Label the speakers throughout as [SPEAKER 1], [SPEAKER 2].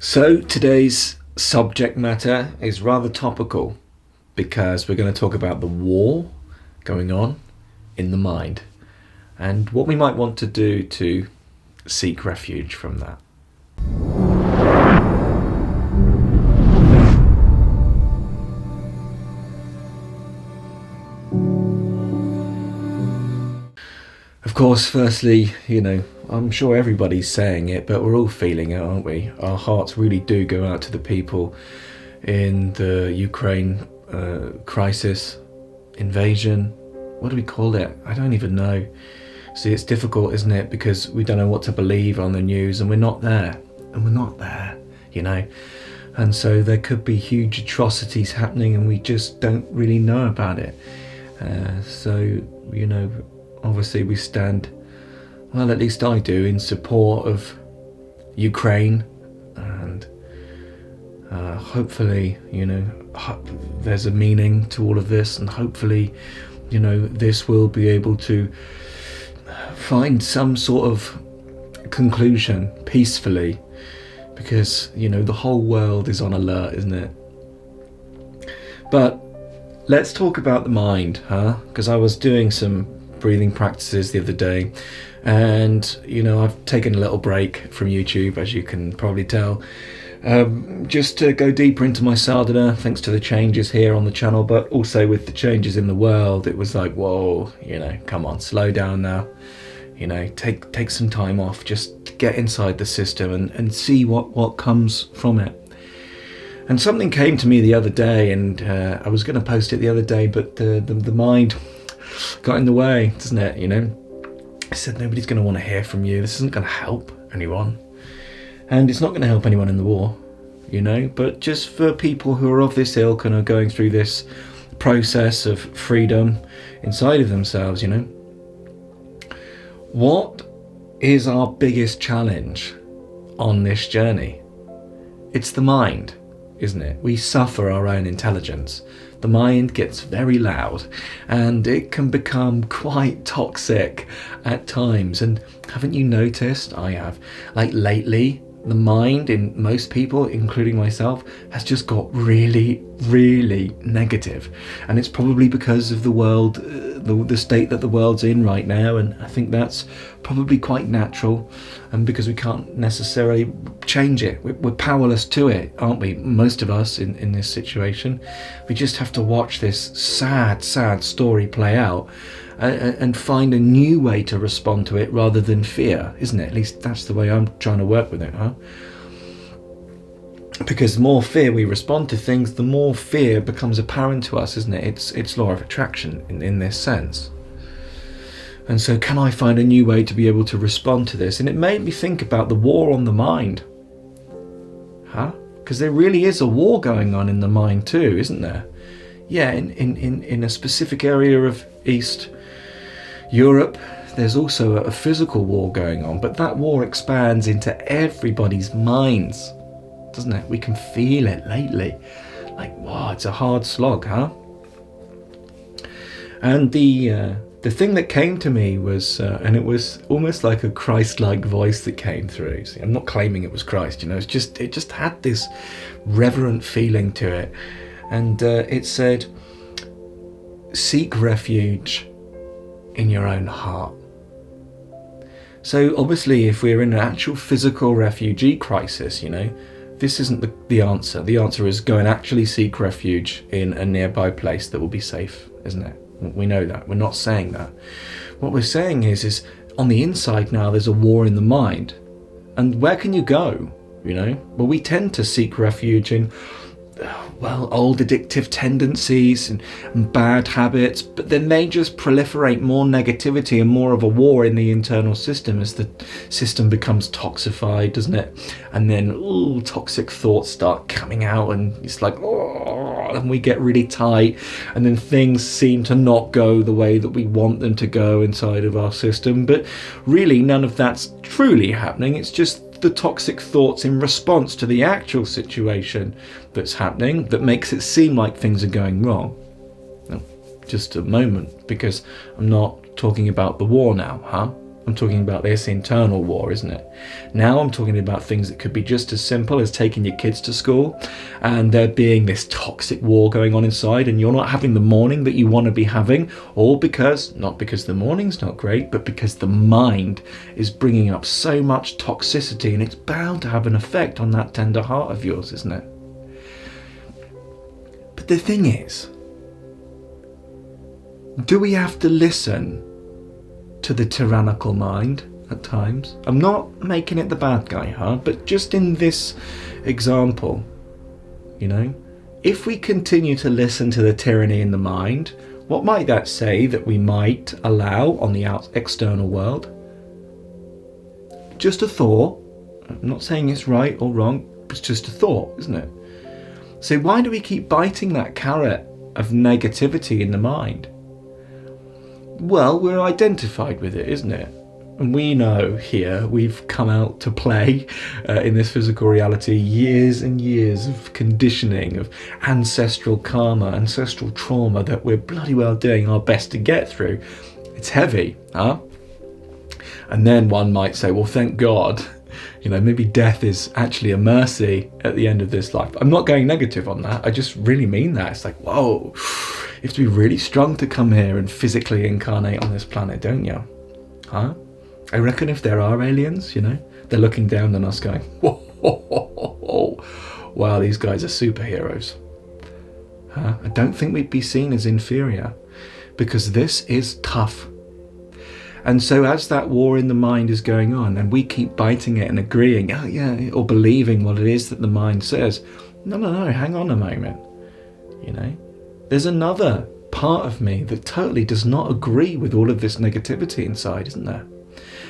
[SPEAKER 1] So today's subject matter is rather topical because we're going to talk about the war going on in the mind and what we might want to do to seek refuge from that. Of course, firstly, I'm sure everybody's saying it, but we're all feeling it, aren't we? Our hearts really do go out to the people in the Ukraine crisis, invasion. What do we call it? I don't even know. See, it's difficult, isn't it? Because we don't know what to believe on the news, and we're not there. And so there could be huge atrocities happening, and we just don't really know about it. Obviously we stand, well, at least I do, in support of Ukraine, and hopefully, there's a meaning to all of this, and hopefully, this will be able to find some sort of conclusion peacefully, because, the whole world is on alert, isn't it? But let's talk about the mind, because I was doing some breathing practices the other day, and I've taken a little break from YouTube, as you can probably tell, just to go deeper into my sadhana, thanks to the changes here on the channel, but also with the changes in the world. It was like, whoa, come on, slow down now, take some time off, just get inside the system and see what comes from it. And something came to me the other day, and I was going to post it the other day, but the mind got in the way, doesn't it? I said, nobody's going to want to hear from you. This isn't going to help anyone, and it's not going to help anyone in the war, but just for people who are of this ilk and are going through this process of freedom inside of themselves. What is our biggest challenge on this journey? It's the mind, isn't it? We suffer our own intelligence. The mind gets very loud, and it can become quite toxic at times. And haven't you noticed? I have. Like lately, the mind in most people, including myself, has just got really, really negative. And it's probably because of the world, the state that the world's in right now. And I think that's probably quite natural, and because we can't necessarily change it. We're powerless to it, aren't we? Most of us in this situation. We just have to watch this sad story play out and find a new way to respond to it rather than fear, isn't it? At least that's the way I'm trying to work with it, Because the more fear we respond to things, the more fear becomes apparent to us, isn't it? It's law of attraction in this sense. And so can I find a new way to be able to respond to this? And it made me think about the war on the mind. Because there really is a war going on in the mind too, isn't there? Yeah, in a specific area of East Europe, there's also a physical war going on, but that war expands into everybody's minds, doesn't it? We can feel it lately. Like, wow, it's a hard slog, And the thing that came to me was, and it was almost like a Christ-like voice that came through. See, I'm not claiming it was Christ, it just had this reverent feeling to it. And it said, seek refuge in your own heart. So obviously, if we're in an actual physical refugee crisis, this isn't the answer. The answer is go and actually seek refuge in a nearby place that will be safe, isn't it? We know that. We're not saying that. What we're saying is on the inside now, there's a war in the mind. And where can you go? Well, we tend to seek refuge in old addictive tendencies and bad habits, but then they just proliferate more negativity and more of a war in the internal system as the system becomes toxified, doesn't it? And then toxic thoughts start coming out, and it's like, and we get really tight, and then things seem to not go the way that we want them to go inside of our system. But really, none of that's truly happening. It's just the toxic thoughts in response to the actual situation that's happening that makes it seem like things are going wrong. Now, just a moment, because I'm not talking about the war now, I'm talking about this internal war, isn't it? Now I'm talking about things that could be just as simple as taking your kids to school and there being this toxic war going on inside, and you're not having the morning that you want to be having, all because, not because the morning's not great, but because the mind is bringing up so much toxicity, and it's bound to have an effect on that tender heart of yours, isn't it? But the thing is, do we have to listen to the tyrannical mind at times? I'm not making it the bad guy, but just in this example, if we continue to listen to the tyranny in the mind, what might that say that we might allow on the external world? Just a thought. I'm not saying it's right or wrong, it's just a thought, isn't it? So why do we keep biting that carrot of negativity in the mind? Well, we're identified with it, isn't it? And we know here, we've come out to play in this physical reality years and years of conditioning, of ancestral karma, ancestral trauma that we're bloody well doing our best to get through. It's heavy, And then one might say, well, thank God, maybe death is actually a mercy at the end of this life. I'm not going negative on that. I just really mean that. It's like, whoa, you have to be really strong to come here and physically incarnate on this planet, don't you? I reckon if there are aliens, they're looking down on us going, whoa, wow, these guys are superheroes. I don't think we'd be seen as inferior, because this is tough. And so as that war in the mind is going on, and we keep biting it and agreeing, or believing what it is that the mind says, no, hang on a moment. There's another part of me that totally does not agree with all of this negativity inside, isn't there?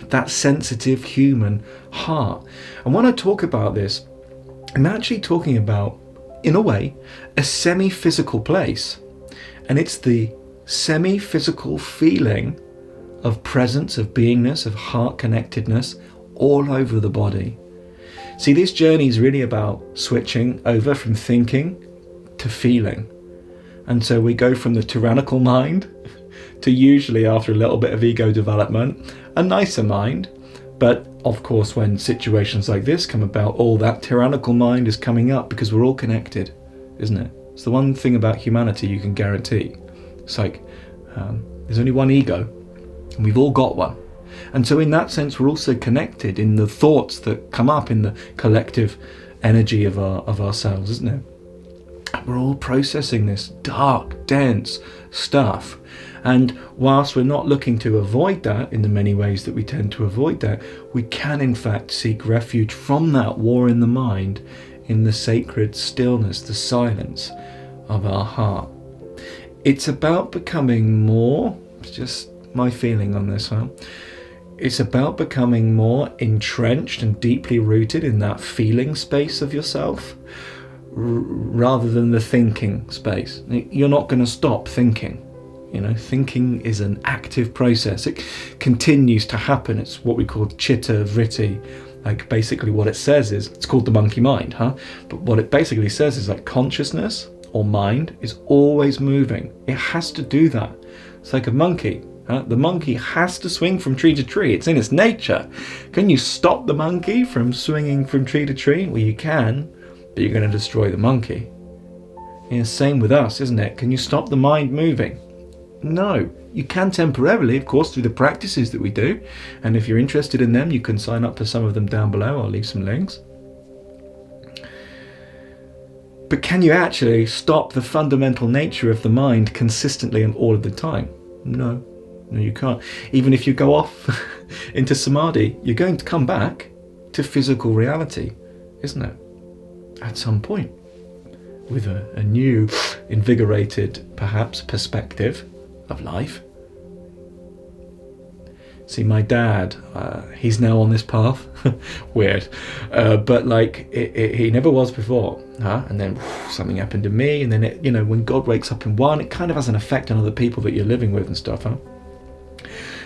[SPEAKER 1] That sensitive human heart. And when I talk about this, I'm actually talking about, in a way, a semi-physical place. And it's the semi-physical feeling of presence, of beingness, of heart connectedness all over the body. See, this journey is really about switching over from thinking to feeling. And so we go from the tyrannical mind to, usually after a little bit of ego development, a nicer mind. But of course, when situations like this come about, all that tyrannical mind is coming up, because we're all connected, isn't it? It's the one thing about humanity you can guarantee. It's like, there's only one ego, and we've all got one. And so in that sense, we're also connected in the thoughts that come up in the collective energy of ourselves, isn't it? We're all processing this dark, dense stuff. And whilst we're not looking to avoid that in the many ways that we tend to avoid that, we can in fact seek refuge from that war in the mind in the sacred stillness, the silence of our heart. It's about becoming more, it's just my feeling on this, it's about becoming more entrenched and deeply rooted in that feeling space of yourself, rather than the thinking space. You're not going to stop thinking. Thinking is an active process. It continues to happen. It's what we call chitta vritti. Like basically what it says is, it's called the monkey mind, but what it basically says is like consciousness or mind is always moving. It has to do that. It's like a monkey. The monkey has to swing from tree to tree. It's in its nature. Can you stop the monkey from swinging from tree to tree? Well, you can, but you're going to destroy the monkey. Same with us, isn't it? Can you stop the mind moving? No. You can temporarily, of course, through the practices that we do. And if you're interested in them, you can sign up to some of them down below. I'll leave some links. But can you actually stop the fundamental nature of the mind consistently and all of the time? No, you can't. Even if you go off into samadhi, you're going to come back to physical reality, isn't it? At some point, with a new, invigorated, perhaps, perspective of life. See, my dad, he's now on this path. Weird. But like, he never was before. And then something happened to me. And then, when God wakes up in one, it kind of has an effect on other people that you're living with and stuff. And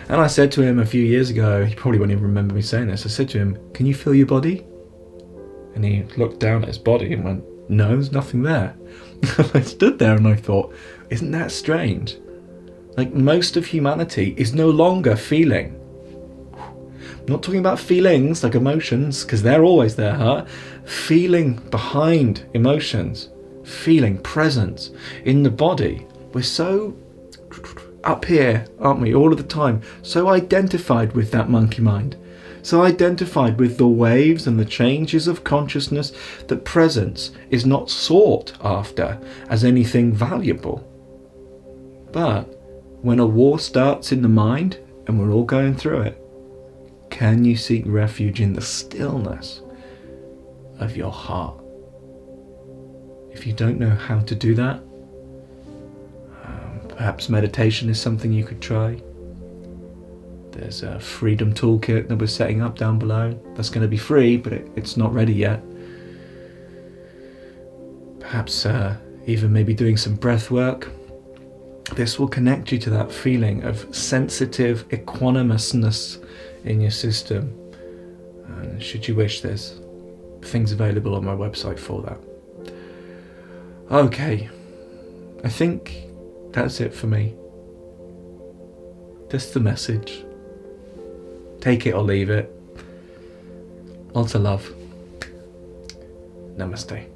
[SPEAKER 1] I said to him a few years ago, he probably won't even remember me saying this. I said to him, can you feel your body? And he looked down at his body and went, no, there's nothing there. I stood there and I thought, isn't that strange? Like, most of humanity is no longer feeling. I'm not talking about feelings like emotions, because they're always there, huh? Feeling behind emotions, feeling presence in the body. We're so up here, aren't we, all of the time, so identified with that monkey mind, so identified with the waves and the changes of consciousness, that presence is not sought after as anything valuable. But when a war starts in the mind, and we're all going through it, can you seek refuge in the stillness of your heart? If you don't know how to do that, perhaps meditation is something you could try. There's a freedom toolkit that we're setting up down below. That's going to be free, but it's not ready yet. Perhaps even maybe doing some breath work. This will connect you to that feeling of sensitive equanimousness in your system. And should you wish, there's things available on my website for that. Okay, I think that's it for me. Just the message. Take it or leave it. Lots of love. Namaste.